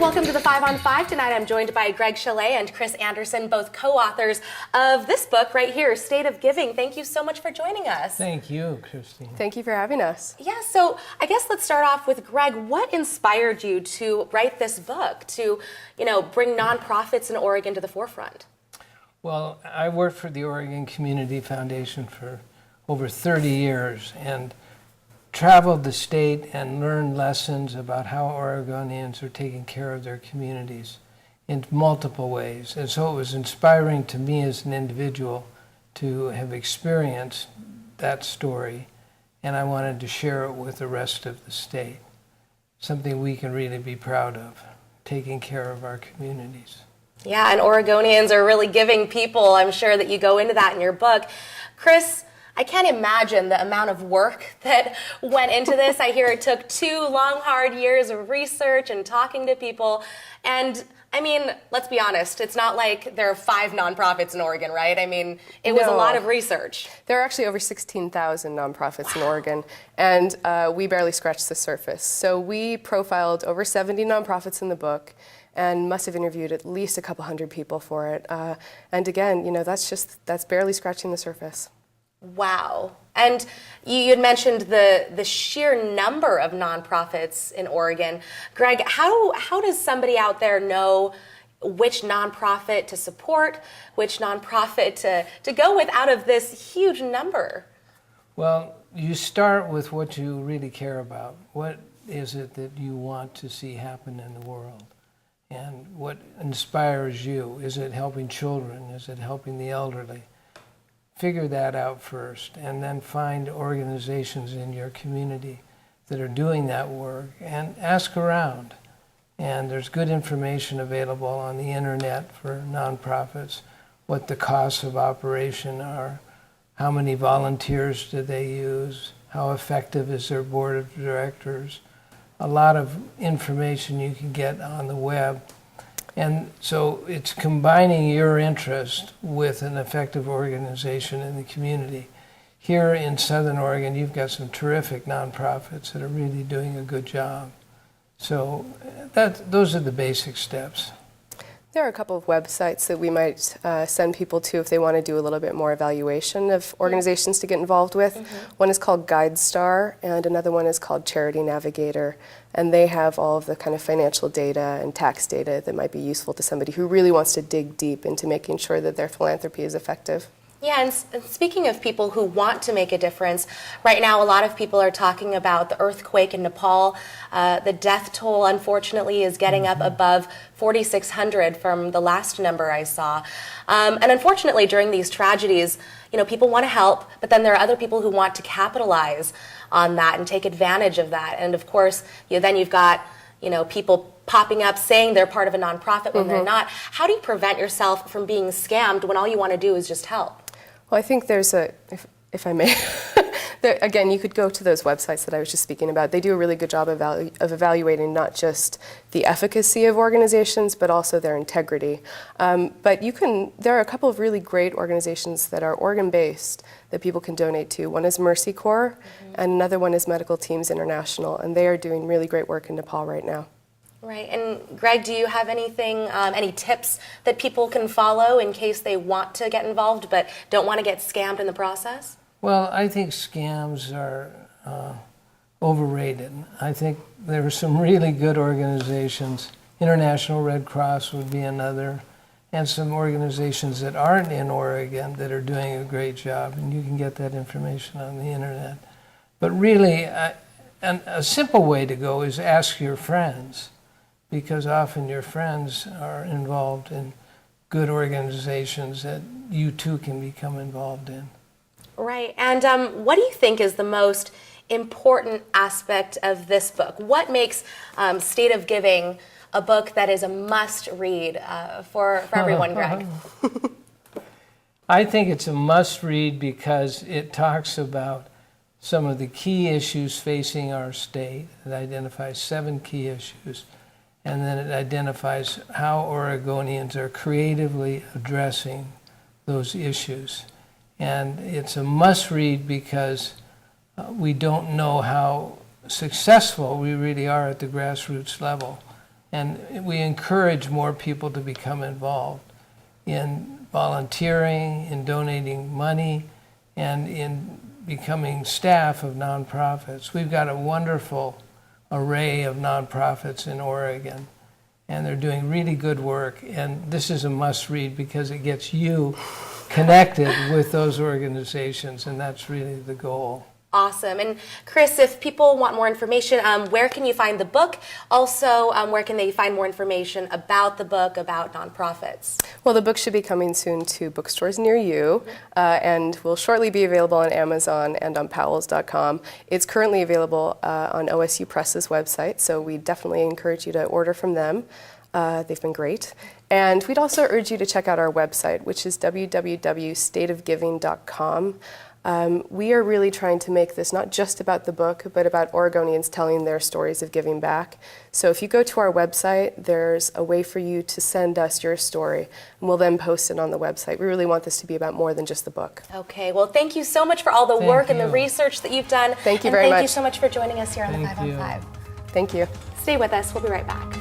Welcome to the 5 on 5. Tonight I'm joined by Greg Chaillé and Chris Anderson, both co-authors of this book right here, State of Giving. Thank you so much for joining us. Thank you, Christine. Thank you for having us. Yeah, so I guess let's start off with Greg. What inspired you to write this book, to, bring nonprofits in Oregon to the forefront? Well, I worked for the Oregon Community Foundation for over 30 years and traveled the state and learned lessons about how Oregonians are taking care of their communities in multiple ways. And so it was inspiring to me as an individual to have experienced that story, and I wanted to share it with the rest of the state. Something we can really be proud of, taking care of our communities. Yeah, and Oregonians are really giving people. I'm sure that you go into that in your book. Chris, I can't imagine the amount of work that went into this. I hear it took 2 long, hard years of research and talking to people. And I mean, let's be honest, it's not like there are 5 nonprofits in Oregon, right? I mean, it was a lot of research. There are actually over 16,000 nonprofits in Oregon, and we barely scratched the surface. So we profiled over 70 nonprofits in the book and must have interviewed at least a couple hundred people for it. And again, that's barely scratching the surface. Wow. And you had mentioned the sheer number of nonprofits in Oregon. Greg, how does somebody out there know which nonprofit to support, which nonprofit to go with out of this huge number? Well, you start with what you really care about. What is it that you want to see happen in the world? And what inspires you? Is it helping children? Is it helping the elderly? Figure that out first, and then find organizations in your community that are doing that work and ask around. And there's good information available on the internet for nonprofits, what the costs of operation are, how many volunteers do they use, how effective is their board of directors. A lot of information you can get on the web. And so it's combining your interest with an effective organization in the community. Here in Southern Oregon, you've got some terrific nonprofits that are really doing a good job. So those are the basic steps. There are a couple of websites that we might send people to if they want to do a little bit more evaluation of organizations to get involved with. Mm-hmm. One is called GuideStar, and another one is called Charity Navigator. And they have all of the kind of financial data and tax data that might be useful to somebody who really wants to dig deep into making sure that their philanthropy is effective. Yeah, and speaking of people who want to make a difference, right now a lot of people are talking about the earthquake in Nepal. The death toll, unfortunately, is getting up above 4,600 from the last number I saw. And unfortunately, during these tragedies, people want to help, but then there are other people who want to capitalize on that and take advantage of that. And of course, then you've got people popping up saying they're part of a nonprofit when they're not. How do you prevent yourself from being scammed when all you want to do is just help? Well, I think there's if I may, again, you could go to those websites that I was just speaking about. They do a really good job of evaluating not just the efficacy of organizations, but also their integrity. But there are a couple of really great organizations that are Oregon-based that people can donate to. One is Mercy Corps, and another one is Medical Teams International, and they are doing really great work in Nepal right now. Right. And Greg, do you have anything, any tips that people can follow in case they want to get involved but don't want to get scammed in the process? Well, I think scams are overrated. I think there are some really good organizations. International Red Cross would be another, and some organizations that aren't in Oregon that are doing a great job, and you can get that information on the internet. But really, a simple way to go is ask your friends, because often your friends are involved in good organizations that you too can become involved in. Right. And what do you think is the most important aspect of this book? What makes State of Giving a book that is a must-read for everyone, Greg? I think it's a must-read because it talks about some of the key issues facing our state. It identifies 7 key issues. And then it identifies how Oregonians are creatively addressing those issues. And it's a must-read because we don't know how successful we really are at the grassroots level. And we encourage more people to become involved in volunteering, in donating money, and in becoming staff of nonprofits. We've got a wonderful array of nonprofits in Oregon, and they're doing really good work. And this is a must-read because it gets you connected with those organizations, and that's really the goal. Awesome. And Chris, if people want more information, where can you find the book? Also, where can they find more information about the book, about nonprofits? Well, the book should be coming soon to bookstores near you, and will shortly be available on Amazon and on powells.com. It's currently available on OSU Press's website, so we definitely encourage you to order from them. They've been great. And we'd also urge you to check out our website, which is www.stateofgiving.com. We are really trying to make this not just about the book, but about Oregonians telling their stories of giving back. So if you go to our website, there's a way for you to send us your story, and we'll then post it on the website. We really want this to be about more than just the book. Okay, well, thank you so much for all the work and the research that you've done. Thank you very much. And thank you so much for joining us here on the 5 on 5. Thank you. Stay with us. We'll be right back.